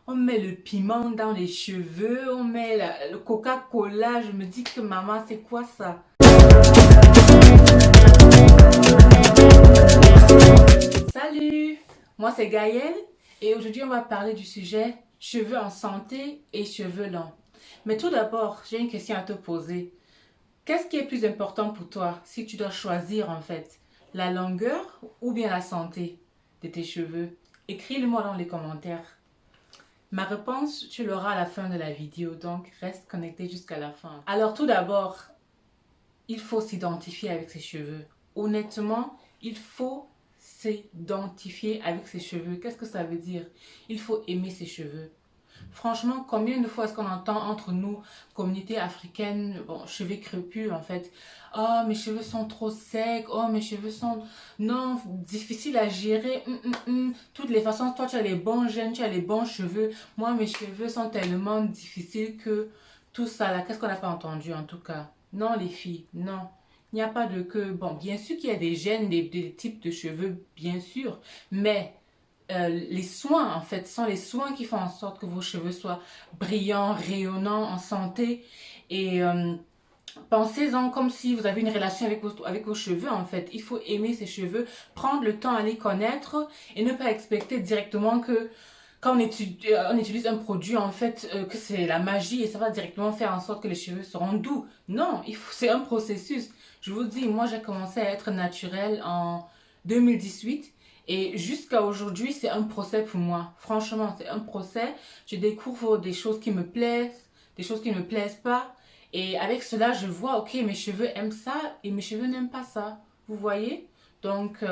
On met le piment dans les cheveux, on met le Coca-Cola. Je me dis que maman, c'est quoi ça? Salut, moi c'est Gaëlle et aujourd'hui on va parler du sujet cheveux en santé et cheveux longs. Mais tout d'abord, j'ai une question à te poser. Qu'est-ce qui est plus important pour toi si tu dois choisir en fait, la longueur ou bien la santé de tes cheveux? Écris-le-moi dans les commentaires. Ma réponse, tu l'auras à la fin de la vidéo, donc reste connecté jusqu'à la fin. Alors tout d'abord, il faut s'identifier avec ses cheveux. Honnêtement, il faut s'identifier avec ses cheveux. Qu'est-ce que ça veut dire? Il faut aimer ses cheveux. Franchement, combien de fois est-ce qu'on entend entre nous, communauté africaine, bon, cheveux crépus en fait, oh mes cheveux sont trop secs, oh mes cheveux sont, non, difficiles à gérer, toutes les façons, toi tu as les bons gènes, tu as les bons cheveux, moi mes cheveux sont tellement difficiles que tout ça là, qu'est-ce qu'on n'a pas entendu en tout cas? Non les filles, non. Il n'y a pas de que, bon, bien sûr qu'il y a des gènes, des types de cheveux, bien sûr, mais les soins, en fait, sont les soins qui font en sorte que vos cheveux soient brillants, rayonnants, en santé. Et pensez-en comme si vous avez une relation avec vos cheveux, en fait. Il faut aimer ces cheveux, prendre le temps à les connaître et ne pas expecter directement que quand on utilise un produit, en fait, que c'est la magie et ça va directement faire en sorte que les cheveux seront doux. Non, c'est un processus. Je vous dis, moi, j'ai commencé à être naturelle en 2018 et jusqu'à aujourd'hui, c'est un procès pour moi. Franchement, c'est un procès. Je découvre des choses qui me plaisent, des choses qui ne me plaisent pas. Et avec cela, je vois, ok, mes cheveux aiment ça et mes cheveux n'aiment pas ça. Vous voyez? Donc,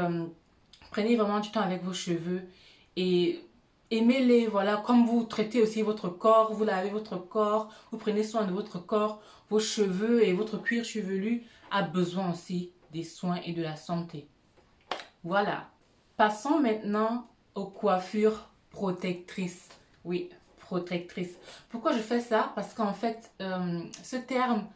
prenez vraiment du temps avec vos cheveux et aimez-les, voilà, comme vous traitez aussi votre corps, vous lavez votre corps, vous prenez soin de votre corps, vos cheveux et votre cuir chevelu a besoin aussi des soins et de la santé. Voilà. Passons maintenant aux coiffures protectrices. Oui, protectrices. Pourquoi je fais ça? Parce qu'en fait, ce terme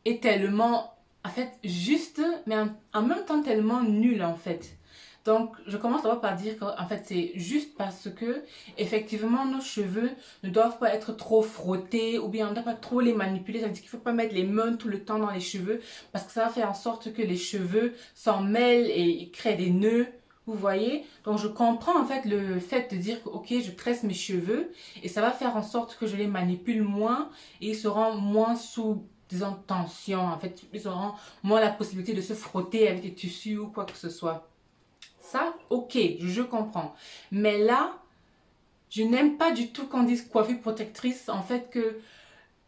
est tellement, en fait, juste, mais en même temps tellement nul, en fait. Donc, je commence d'abord par dire qu'en fait, c'est juste parce que, effectivement, nos cheveux ne doivent pas être trop frottés ou bien on ne doit pas trop les manipuler. Ça veut dire qu'il ne faut pas mettre les mains tout le temps dans les cheveux parce que ça va faire en sorte que les cheveux s'en mêlent et créent des nœuds. Vous voyez? Donc, je comprends en fait le fait de dire que, ok, je tresse mes cheveux et ça va faire en sorte que je les manipule moins et ils seront moins sous disons, tension. En fait, ils auront moins la possibilité de se frotter avec des tissus ou quoi que ce soit. Ça, ok, je comprends. Mais là, je n'aime pas du tout qu'on dise coiffure protectrice. En fait, que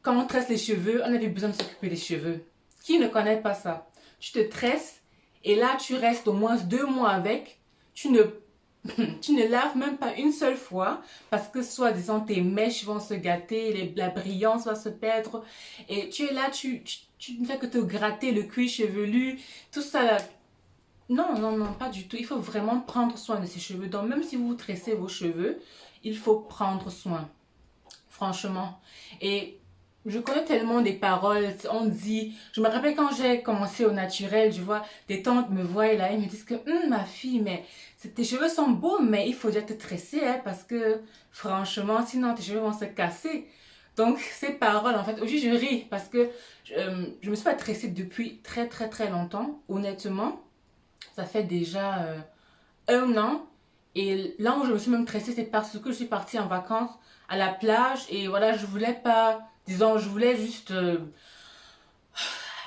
quand on tresse les cheveux, on avait besoin de s'occuper des cheveux. Qui ne connaît pas ça? Tu te tresses et là, tu restes au moins 2 mois avec. Tu ne tu ne laves même pas une seule fois parce que soi-disant tes mèches vont se gâter, la brillance va se perdre et tu es là, tu ne fais que te gratter le cuir chevelu, tout ça là. Non, non, non, pas du tout. Il faut vraiment prendre soin de ses cheveux. Donc même si vous tressez vos cheveux, il faut prendre soin. Franchement. Et je connais tellement des paroles, on dit, je me rappelle quand j'ai commencé au naturel, je vois, des tantes me voient là, ils me disent que, ma fille, mais tes cheveux sont beaux, mais il faut déjà te tresser, hein, parce que, franchement, sinon tes cheveux vont se casser. Donc, ces paroles, en fait, aujourd'hui, je ris, parce que je me suis pas tressée depuis très, très, très longtemps, honnêtement. Ça fait déjà 1 an. Et là où je me suis même tressée, c'est parce que je suis partie en vacances à la plage. Et voilà, je voulais pas, disons, je voulais juste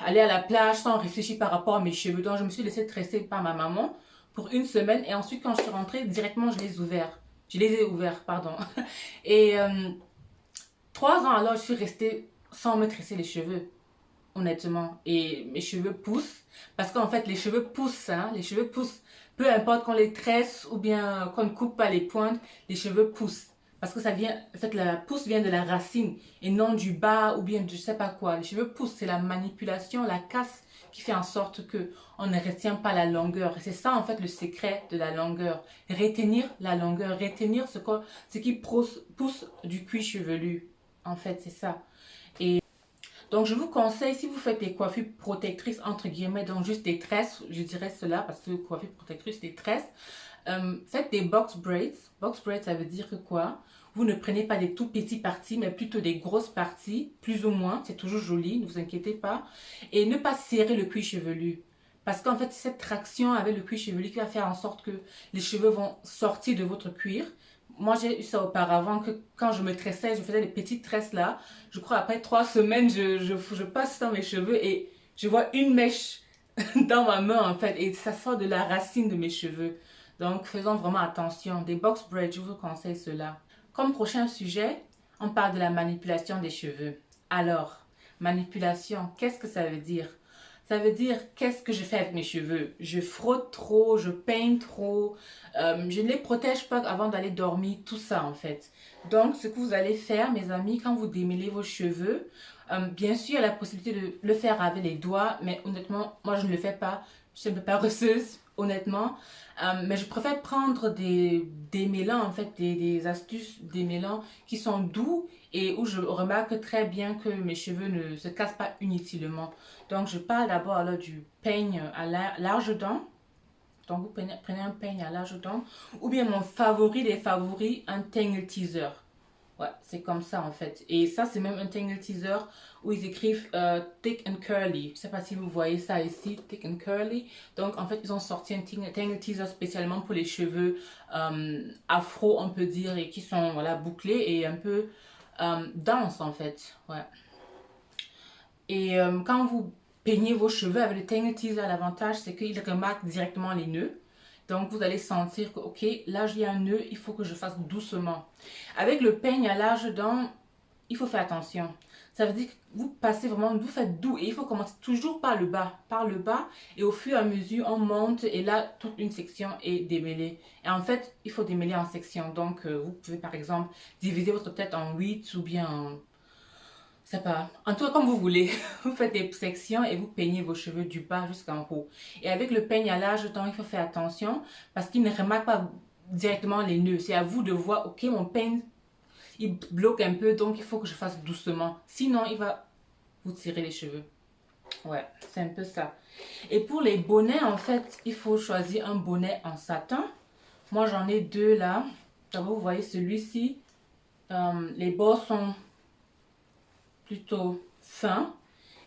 aller à la plage sans réfléchir par rapport à mes cheveux. Donc, je me suis laissée tresser par ma maman pour une semaine. Et ensuite, quand je suis rentrée, directement, je les ai ouverts. Je les ai ouverts, pardon. Et 3 ans, alors, je suis restée sans me tresser les cheveux, honnêtement. Et mes cheveux poussent. Parce qu'en fait, les cheveux poussent, hein. Les cheveux poussent. Peu importe qu'on les tresse ou bien qu'on ne coupe pas les pointes, les cheveux poussent. Parce que ça vient, en fait, la pousse vient de la racine et non du bas ou bien de je sais pas quoi. Les cheveux poussent, c'est la manipulation, la casse qui fait en sorte que on ne retient pas la longueur. Et c'est ça, en fait, le secret de la longueur. Retenir la longueur, retenir ce qui pousse du cuir chevelu. En fait, c'est ça. Donc, je vous conseille, si vous faites des coiffures protectrices, entre guillemets, donc juste des tresses, je dirais cela parce que coiffure protectrice, des tresses, faites des box braids. Box braids, ça veut dire que quoi? Vous ne prenez pas des tout petits parties, mais plutôt des grosses parties, plus ou moins. C'est toujours joli, ne vous inquiétez pas. Et ne pas serrer le cuir chevelu. Parce qu'en fait, c'est cette traction avec le cuir chevelu qui va faire en sorte que les cheveux vont sortir de votre cuir. Moi, j'ai eu ça auparavant, que quand je me tressais, je faisais des petites tresses là. Je crois après 3 semaines, je passe dans mes cheveux et je vois une mèche dans ma main en fait. Et ça sort de la racine de mes cheveux. Donc, faisons vraiment attention. Des box braids, je vous conseille cela. Comme prochain sujet, on parle de la manipulation des cheveux. Alors, manipulation, qu'est-ce que ça veut dire? Ça veut dire, qu'est-ce que je fais avec mes cheveux? Je frotte trop, je peigne trop, je ne les protège pas avant d'aller dormir, tout ça en fait. Donc, ce que vous allez faire, mes amis, quand vous démêlez vos cheveux, bien sûr, il y a la possibilité de le faire avec les doigts, mais honnêtement, moi je ne le fais pas. Je suis un peu paresseuse, honnêtement. Mais je préfère prendre des démêlants, en fait, des astuces démêlants qui sont doux et où je remarque très bien que mes cheveux ne se cassent pas inutilement. Donc, je parle d'abord alors du peigne à large dent. Donc, vous prenez un peigne à large dent. Ou bien mon favori des favoris, un tangle teaser. Ouais, c'est comme ça en fait. Et ça, c'est même un tangle teaser où ils écrivent thick and curly. Je ne sais pas si vous voyez ça ici, thick and curly. Donc, en fait, ils ont sorti un tangle teaser spécialement pour les cheveux afro, on peut dire, et qui sont voilà, bouclés et un peu denses en fait. Ouais. Et quand vous peignez vos cheveux avec le tangle teaser, l'avantage, c'est qu'il remarque directement les nœuds. Donc, vous allez sentir que, ok, là, j'ai un nœud, il faut que je fasse doucement. Avec le peigne à large dent, il faut faire attention. Ça veut dire que vous passez vraiment, vous faites doux et il faut commencer toujours par le bas. Par le bas et au fur et à mesure, on monte et là, toute une section est démêlée. Et en fait, il faut démêler en sections. Donc, vous pouvez par exemple diviser votre tête en 8 ou bien en... C'est pas. En tout cas, comme vous voulez, vous faites des sections et vous peignez vos cheveux du bas jusqu'en haut. Et avec le peigne à large temps, il faut faire attention parce qu'il ne remarque pas directement les nœuds. C'est à vous de voir, ok, mon peigne, il bloque un peu, donc il faut que je fasse doucement. Sinon, il va vous tirer les cheveux. Ouais, c'est un peu ça. Et pour les bonnets, en fait, il faut choisir un bonnet en satin. Moi, j'en ai deux là. D'abord, vous voyez celui-ci. Les bords sont plutôt fin.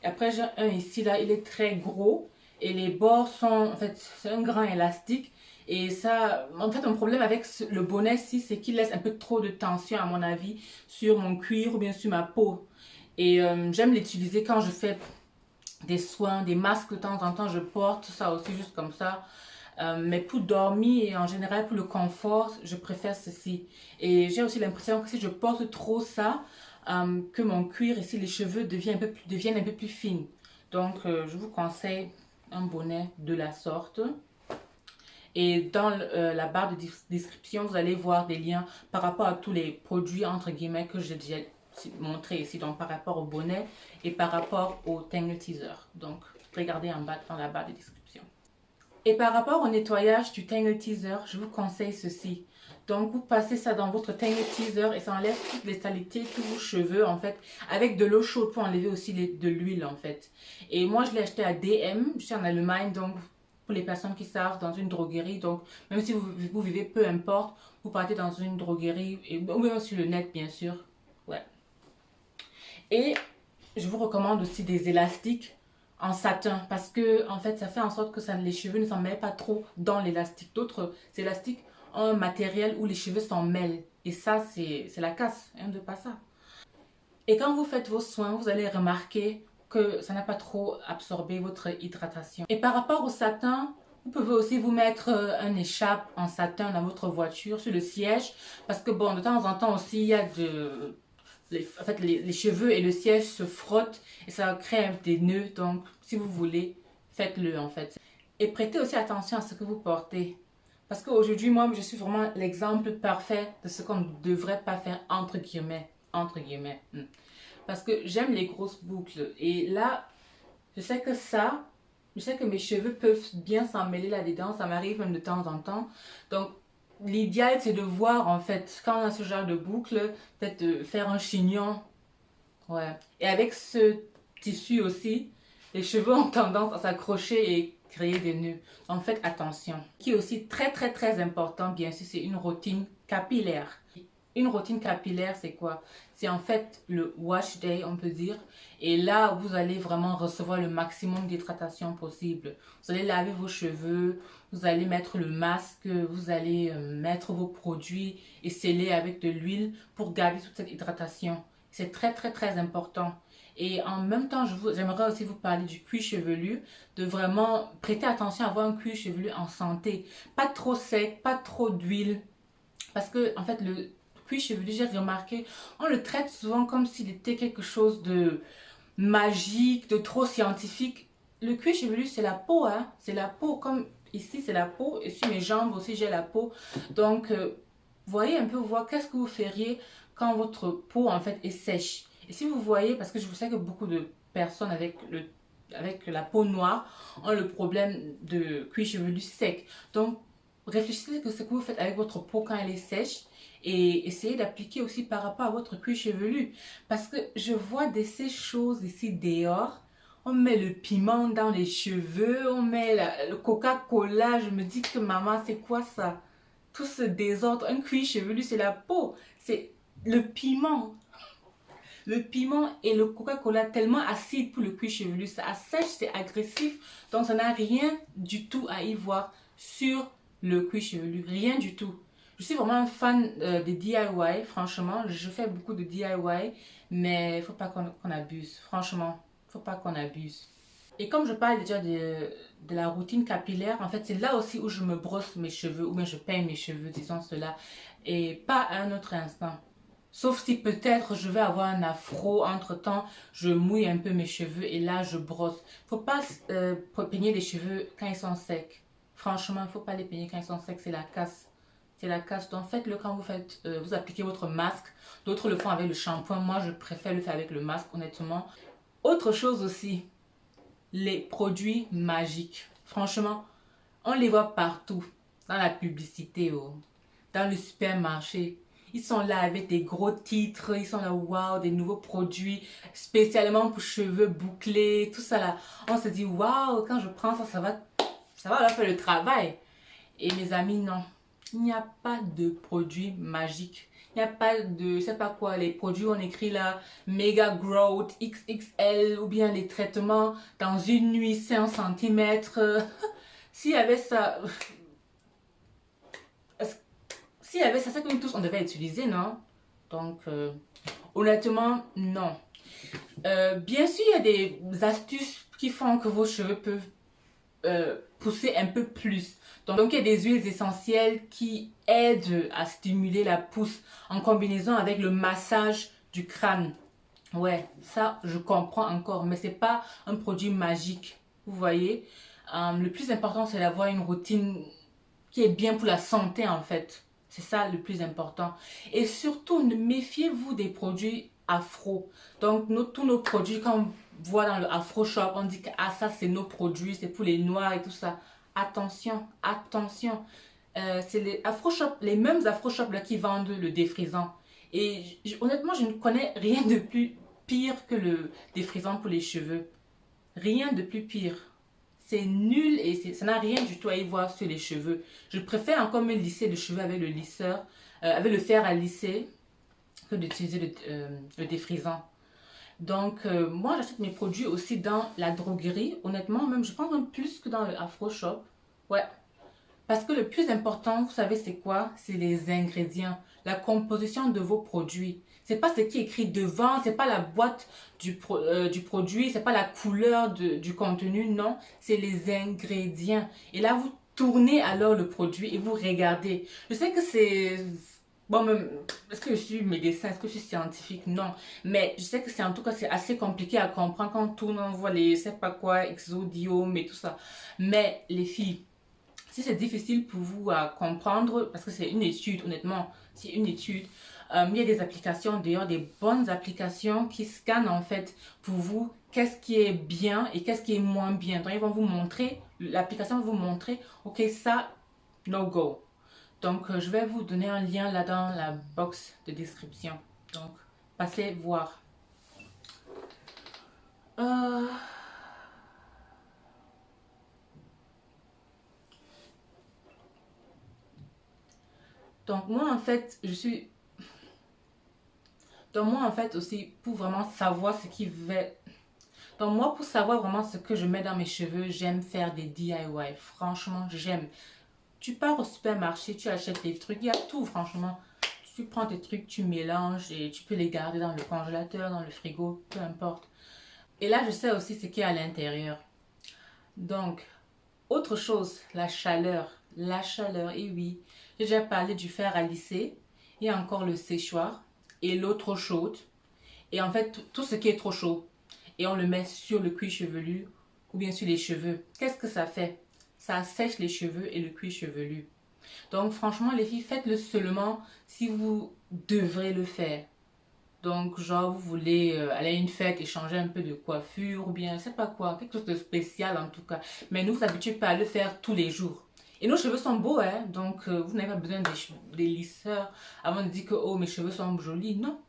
Et après, j'ai un ici, là, il est très gros. Et les bords sont, en fait, c'est un grain élastique. Et ça, en fait, mon problème avec le bonnet ici, c'est qu'il laisse un peu trop de tension, à mon avis, sur mon cuir ou bien sur ma peau. Et j'aime l'utiliser quand je fais des soins, des masques de temps en temps, je porte ça aussi juste comme ça. Mais pour dormir et en général pour le confort, je préfère ceci. Et j'ai aussi l'impression que si je porte trop ça, que mon cuir ici, les cheveux deviennent un peu plus fines. Donc, je vous conseille un bonnet de la sorte. Et dans la barre de description, vous allez voir des liens par rapport à tous les produits, entre guillemets, que j'ai déjà montré ici. Donc, par rapport au bonnet et par rapport au tangle teaser. Donc, regardez en bas dans la barre de description. Et par rapport au nettoyage du tangle teaser, je vous conseille ceci. Donc, vous passez ça dans votre tangle teaser et ça enlève toutes les saletés, tous vos cheveux en fait, avec de l'eau chaude pour enlever aussi de l'huile en fait. Et moi, je l'ai acheté à DM, je suis en Allemagne, donc pour les personnes qui savent, dans une droguerie. Donc, même si vous vivez, peu importe, vous partez dans une droguerie, ou même sur le net bien sûr. Ouais. Et je vous recommande aussi des élastiques en satin parce que en fait ça fait en sorte que les cheveux ne s'en mêlent pas trop dans l'élastique. D'autres élastiques ont un matériel où les cheveux s'en mêlent et ça c'est la casse, hein, de pas ça. Et quand vous faites vos soins, vous allez remarquer que ça n'a pas trop absorbé votre hydratation. Et par rapport au satin, vous pouvez aussi vous mettre un écharpe en satin dans votre voiture sur le siège parce que bon, de temps en temps aussi il y a en fait, les cheveux et le siège se frottent et ça crée des nœuds. Donc, si vous voulez, faites-le en fait. Et prêtez aussi attention à ce que vous portez. Parce qu'aujourd'hui, moi, je suis vraiment l'exemple parfait de ce qu'on ne devrait pas faire entre guillemets. Entre guillemets. Parce que j'aime les grosses boucles. Et là, je sais que mes cheveux peuvent bien s'en mêler là-dedans. Ça m'arrive même de temps en temps. Donc, l'idéal, c'est de voir, en fait, quand on a ce genre de boucle, peut-être de faire un chignon. Ouais. Et avec ce tissu aussi, les cheveux ont tendance à s'accrocher et créer des nœuds. Donc, faites attention. Ce qui est aussi très, très, très important, bien sûr, c'est une routine capillaire. une routine capillaire, c'est quoi? C'est en fait le wash day, on peut dire. Et là, vous allez vraiment recevoir le maximum d'hydratation possible. Vous allez laver vos cheveux, vous allez mettre le masque, vous allez mettre vos produits et sceller avec de l'huile pour garder toute cette hydratation. C'est très, très, très important. Et en même temps, j'aimerais aussi vous parler du cuir chevelu, de vraiment prêter attention à avoir un cuir chevelu en santé. Pas trop sec, pas trop d'huile. Parce que, en fait, le cuir chevelu, j'ai remarqué, on le traite souvent comme s'il était quelque chose de magique, de trop scientifique. Le cuir chevelu, c'est la peau, hein. C'est la peau, comme ici, c'est la peau. Et sur mes jambes aussi, j'ai la peau. Donc, voyez un peu, voir qu'est-ce que vous feriez quand votre peau, en fait, est sèche. Et si vous voyez, parce que je sais que beaucoup de personnes avec la peau noire ont le problème de cuir chevelu sec. Donc, réfléchissez à ce que vous faites avec votre peau quand elle est sèche et essayez d'appliquer aussi par rapport à votre cuir chevelu. Parce que je vois de ces choses ici dehors. On met le piment dans les cheveux, on met le Coca-Cola. Je me dis que maman, c'est quoi ça? Tout ce désordre. Un cuir chevelu, c'est la peau. C'est le piment. Le piment et le Coca-Cola tellement acide pour le cuir chevelu. Ça assèche, c'est agressif. Donc, ça n'a rien du tout à y voir sur le cuir chevelu. Rien du tout. Je suis vraiment un fan des DIY. Franchement, je fais beaucoup de DIY. Mais il ne faut pas qu'on abuse. Franchement, il ne faut pas qu'on abuse. Et comme je parle déjà de la routine capillaire, en fait, c'est là aussi où je me brosse mes cheveux, ou bien je peigne mes cheveux, disons cela, et pas à un autre instant. Sauf si peut-être je vais avoir un afro, entre-temps, je mouille un peu mes cheveux et là je brosse. Faut pas peigner les cheveux quand ils sont secs. Franchement, il faut pas les peigner quand ils sont secs, c'est la casse. C'est la casse. Donc faites-le quand vous appliquez votre masque. D'autres le font avec le shampoing. Moi, je préfère le faire avec le masque, honnêtement. Autre chose aussi, les produits magiques. Franchement, on les voit partout. Dans la publicité, oh, dans le supermarché. Ils sont là avec des gros titres. Ils sont là, waouh, des nouveaux produits spécialement pour cheveux bouclés, tout ça là. On se dit, waouh, quand je prends ça, ça va leur faire le travail. Et mes amis, non. Il n'y a pas de produit magique. Il n'y a pas de, je sais pas quoi, les produits, on écrit là, Mega Growth, XXL, ou bien les traitements dans une nuit, 5 centimètres. S'il y avait ça, s'il y avait ça, c'est que nous tous, on devait utiliser, non? Donc, honnêtement, non. Bien sûr, il y a des astuces qui font que vos cheveux peuvent pousser un peu plus. Donc, il y a des huiles essentielles qui aident à stimuler la pousse en combinaison avec le massage du crâne. Ouais, ça, je comprends encore, mais c'est pas un produit magique. Vous voyez? Le plus important, c'est d'avoir une routine qui est bien pour la santé, en fait. C'est ça le plus important. Et surtout, ne méfiez-vous des produits afro. Donc, tous nos produits, quand on voit dans le Afro Shop, on dit que ah, ça, c'est nos produits, c'est pour les noirs et tout ça. Attention, attention. C'est les Afro Shop, les mêmes Afro Shop là qui vendent le défrisant. Et honnêtement, je ne connais rien de plus pire que le défrisant pour les cheveux. Rien de plus pire. C'est nul et ça n'a rien du tout à y voir sur les cheveux. Je préfère encore me lisser les cheveux avec le lisseur, avec le fer à lisser, que d'utiliser le défrisant. Donc, moi, j'achète mes produits aussi dans la droguerie. Honnêtement, même, je pense même plus que dans le Afro Shop. Ouais. Parce que le plus important, vous savez, c'est quoi? C'est les ingrédients, la composition de vos produits. C'est pas ce qui est écrit devant, c'est pas la boîte du produit, c'est pas la couleur du contenu, non, c'est les ingrédients. Et là, vous tournez alors le produit et vous regardez. Je sais que c'est... Bon, même, est-ce que je suis médecin, est-ce que je suis scientifique? Non. Mais je sais que c'est en tout cas, c'est assez compliqué à comprendre quand on tourne, on voit les, je sais pas quoi, exodiome et tout ça. Mais les filles, si c'est difficile pour vous à comprendre, parce que c'est une étude, honnêtement, c'est une étude, il y a des applications, d'ailleurs des bonnes applications qui scannent en fait pour vous qu'est-ce qui est bien et qu'est-ce qui est moins bien. Donc ils vont vous montrer, l'application va vous montrer, ok ça, no go. Donc je vais vous donner un lien là dans la box de description. Donc passez voir. Euh... Donc moi en fait, je suis Donc moi, en fait, aussi, pour vraiment savoir ce qui va... Donc moi, pour savoir vraiment ce que je mets dans mes cheveux, j'aime faire des DIY. Franchement, j'aime. Tu pars au supermarché, tu achètes des trucs, il y a tout, franchement. Tu prends tes trucs, tu mélanges et tu peux les garder dans le congélateur, dans le frigo, peu importe. Et là, je sais aussi ce qu'il y a à l'intérieur. Donc, autre chose, la chaleur. La chaleur, et oui, j'ai déjà parlé du fer à lisser. Il y a encore le séchoir et l'eau trop chaude. Et en fait, tout ce qui est trop chaud. Et on le met sur le cuir chevelu ou bien sur les cheveux. Qu'est-ce que ça fait? Ça assèche les cheveux et le cuir chevelu. Donc franchement, les filles, faites-le seulement si vous devrez le faire. Donc, genre, vous voulez aller à une fête et changer un peu de coiffure ou bien, je sais pas quoi, quelque chose de spécial en tout cas. Mais nous, vous habituez pas à le faire tous les jours. Et nos cheveux sont beaux, hein. Donc, vous n'avez pas besoin des lisseurs avant de dire que, oh, mes cheveux sont jolis. Non.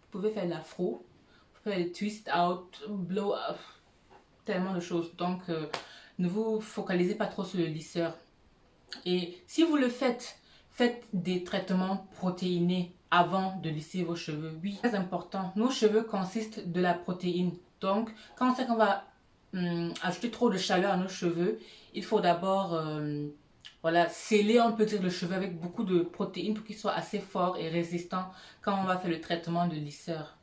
Vous pouvez faire l'afro, vous pouvez faire le twist out, blow up, tellement de choses. Donc, ne vous focalisez pas trop sur le lisseur. Et si vous le faites, faites des traitements protéinés avant de lisser vos cheveux. Oui, très important. Nos cheveux consistent de la protéine. Donc, quand on sait qu'on va ajouter trop de chaleur à nos cheveux, il faut d'abord voilà, sceller, on peut dire, le cheveu avec beaucoup de protéines pour qu'il soit assez fort et résistant quand on va faire le traitement de lisseur.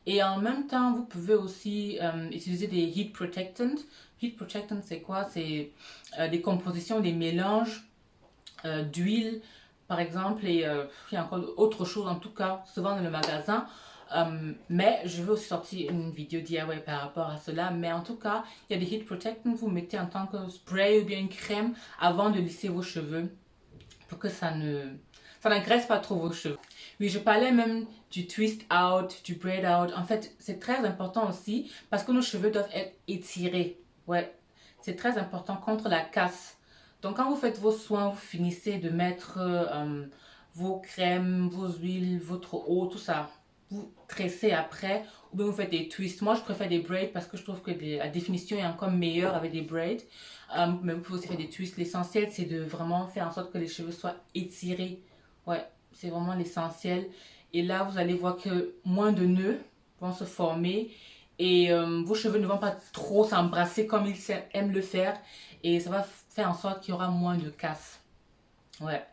Et en même temps, vous pouvez aussi utiliser des heat protectants. Heat protectants, c'est quoi? C'est des compositions, des mélanges d'huile, par exemple, et il y a encore autre chose, en tout cas, souvent dans le magasin. Mais je vais aussi sortir une vidéo DIY par rapport à cela. Mais en tout cas, il y a des heat protectants que vous mettez en tant que spray ou bien une crème avant de lisser vos cheveux pour que ça n'agresse pas trop vos cheveux. Oui, je parlais même du twist out, du braid out. En fait, c'est très important aussi parce que nos cheveux doivent être étirés. Ouais, c'est très important contre la casse. Donc, quand vous faites vos soins, vous finissez de mettre vos crèmes, vos huiles, votre eau, tout ça. Vous tressez après ou bien vous faites des twists. Moi, je préfère des braids parce que je trouve que la définition est encore meilleure avec des braids. Mais vous pouvez aussi faire des twists. L'essentiel, c'est de vraiment faire en sorte que les cheveux soient étirés. Ouais, c'est vraiment l'essentiel. Et là, vous allez voir que moins de nœuds vont se former et vos cheveux ne vont pas trop s'embrasser comme ils aiment le faire. Et ça va faire en sorte qu'il y aura moins de casse. Ouais.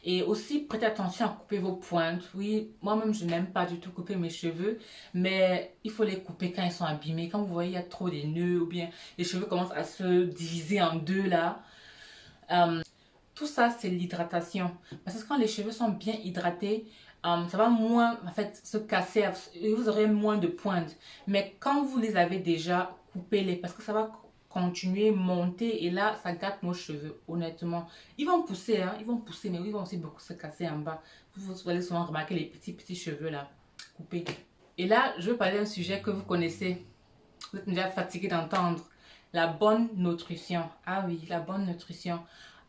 Et aussi, prêtez attention à couper vos pointes. Oui, moi-même, je n'aime pas du tout couper mes cheveux, mais il faut les couper quand ils sont abîmés. Quand vous voyez, il y a trop des nœuds ou bien les cheveux commencent à se diviser en deux là. Tout ça, c'est l'hydratation. Parce que quand les cheveux sont bien hydratés, ça va moins en fait se casser et vous aurez moins de pointes. Mais quand vous les avez déjà, coupez-les parce que ça va continuer à monter et là, ça gâte nos cheveux, honnêtement. Ils vont pousser, hein, ils vont pousser, mais ils vont aussi beaucoup se casser en bas. Vous allez souvent remarquer les petits cheveux là, coupés. Et là, je veux parler d'un sujet que vous connaissez. Vous êtes déjà fatigué d'entendre. La bonne nutrition. Ah oui, la bonne nutrition.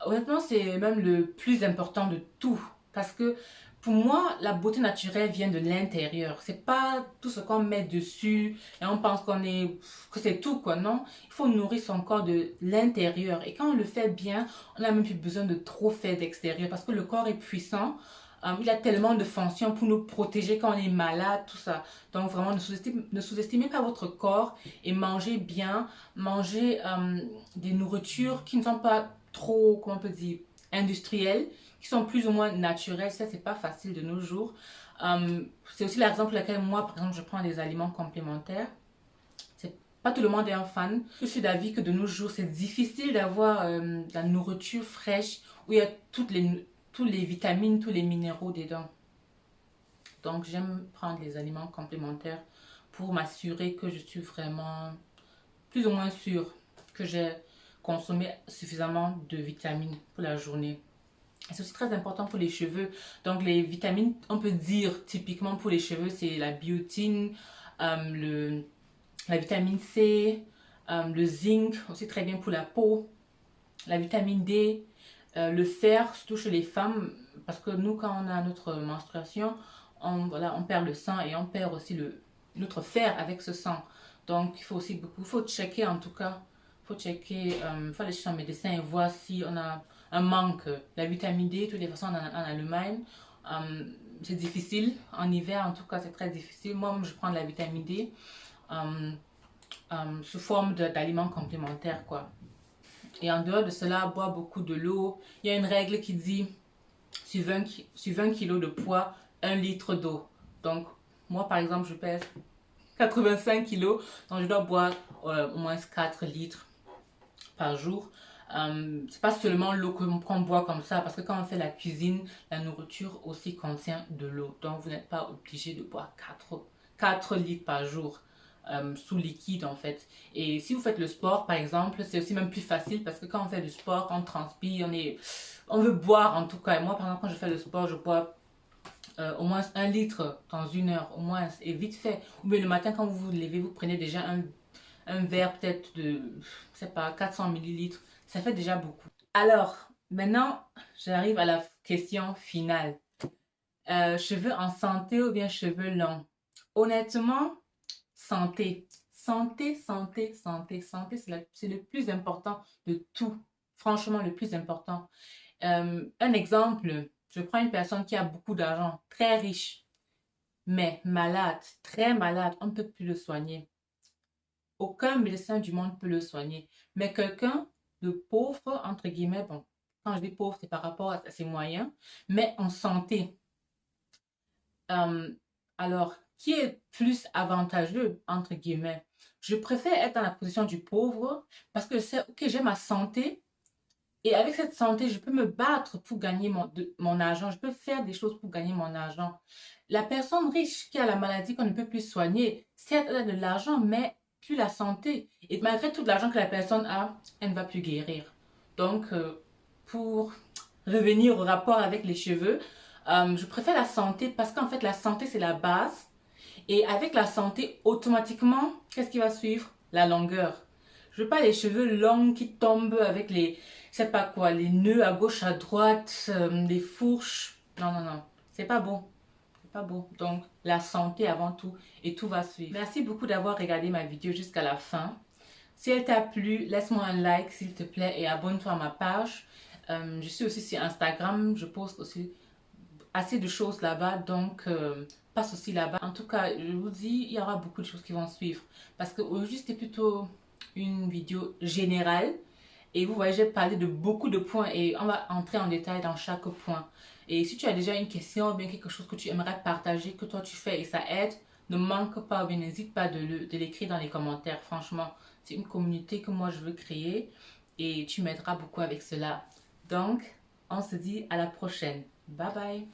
Honnêtement, c'est même le plus important de tout. Parce que pour moi, la beauté naturelle vient de l'intérieur. C'est pas tout ce qu'on met dessus et on pense que c'est tout, quoi. Non, il faut nourrir son corps de l'intérieur. Et quand on le fait bien, on n'a même plus besoin de trop faire d'extérieur. Parce que le corps est puissant. Il a tellement de fonctions pour nous protéger quand on est malade, tout ça. Donc vraiment, ne sous-estimez pas votre corps et mangez bien. Mangez des nourritures qui ne sont pas trop, comment on peut dire, industrielles, qui sont plus ou moins naturelles. Ça, c'est pas facile de nos jours. C'est aussi la raison pour laquelle moi, par exemple, je prends des aliments complémentaires. C'est pas tout le monde est un fan. Je suis d'avis que de nos jours, c'est difficile d'avoir de la nourriture fraîche où il y a tous les vitamines, tous les minéraux dedans. Donc, j'aime prendre les aliments complémentaires pour m'assurer que je suis vraiment plus ou moins sûre que j'ai consommé suffisamment de vitamines pour la journée. C'est aussi très important pour les cheveux. Donc, les vitamines, on peut dire typiquement pour les cheveux, c'est la biotine, la vitamine C, le zinc, aussi très bien pour la peau, la vitamine D, le fer, surtout chez les femmes, parce que nous, quand on a notre menstruation, voilà, on perd le sang et on perd aussi notre fer avec ce sang. Donc, il faut aussi il faut checker en tout cas, il faut aller chez un médecin et voir si on a un manque. La vitamine D, de toutes les façons, on a le même. c'est difficile. En hiver, en tout cas, c'est très difficile. Moi, je prends de la vitamine D sous forme d'aliments complémentaires, quoi. Et en dehors de cela, boire beaucoup de l'eau. Il y a une règle qui dit, sur 20 kilos de poids, 1 litre d'eau. Donc, moi, par exemple, je pèse 85 kilos, donc je dois boire au moins 4 litres par jour. C'est pas seulement l'eau qu'on boit comme ça, parce que quand on fait la cuisine, la nourriture aussi contient de l'eau. Donc, vous n'êtes pas obligé de boire 4 litres par jour. Sous liquide en fait. Et si vous faites le sport par exemple, c'est aussi même plus facile parce que quand on fait du sport, quand on transpire, on veut boire en tout cas. Et moi par exemple quand je fais le sport, je bois au moins 1 litre dans 1 heure, au moins, et vite fait. Ou bien le matin quand vous vous levez, vous prenez déjà un verre peut-être de, je sais pas, 400 millilitres. Ça fait déjà beaucoup. Alors, maintenant, j'arrive à la question finale. Cheveux en santé ou bien cheveux longs? Honnêtement, santé. Santé, santé, santé, santé, c'est le plus important de tout. Franchement, le plus important. Un exemple, je prends une personne qui a beaucoup d'argent, très riche, mais malade, très malade, on ne peut plus le soigner. Aucun médecin du monde peut le soigner. Mais quelqu'un de pauvre, entre guillemets, bon, quand je dis pauvre, c'est par rapport à ses moyens, mais en santé. Alors, qui est plus avantageux, entre guillemets? Je préfère être dans la position du pauvre parce que je sais, ok, j'ai ma santé et avec cette santé, je peux me battre pour gagner mon argent. Je peux faire des choses pour gagner mon argent. La personne riche qui a la maladie qu'on ne peut plus soigner, certes, elle a de l'argent, mais plus la santé. Et malgré tout l'argent que la personne a, elle ne va plus guérir. Donc, pour revenir au rapport avec les cheveux, je préfère la santé parce qu'en fait, la santé, c'est la base. Et avec la santé, automatiquement, qu'est-ce qui va suivre? La longueur. Je veux pas les cheveux longs qui tombent avec les, je sais pas quoi, les nœuds à gauche, à droite, les fourches. Non, non, non. C'est pas beau. C'est pas beau. Donc, la santé avant tout et tout va suivre. Merci beaucoup d'avoir regardé ma vidéo jusqu'à la fin. Si elle t'a plu, laisse-moi un like s'il te plaît et abonne-toi à ma page. Je suis aussi sur Instagram. Je poste aussi assez de choses là-bas, donc passe aussi là-bas. En tout cas, je vous dis, il y aura beaucoup de choses qui vont suivre. Parce qu'aujourd'hui, c'était plutôt une vidéo générale. Et vous voyez, j'ai parlé de beaucoup de points et on va entrer en détail dans chaque point. Et si tu as déjà une question ou bien quelque chose que tu aimerais partager, que toi tu fais et ça aide, ne manque pas ou bien n'hésite pas de l'écrire dans les commentaires. Franchement, c'est une communauté que moi je veux créer et tu m'aideras beaucoup avec cela. Donc, on se dit à la prochaine. Bye bye.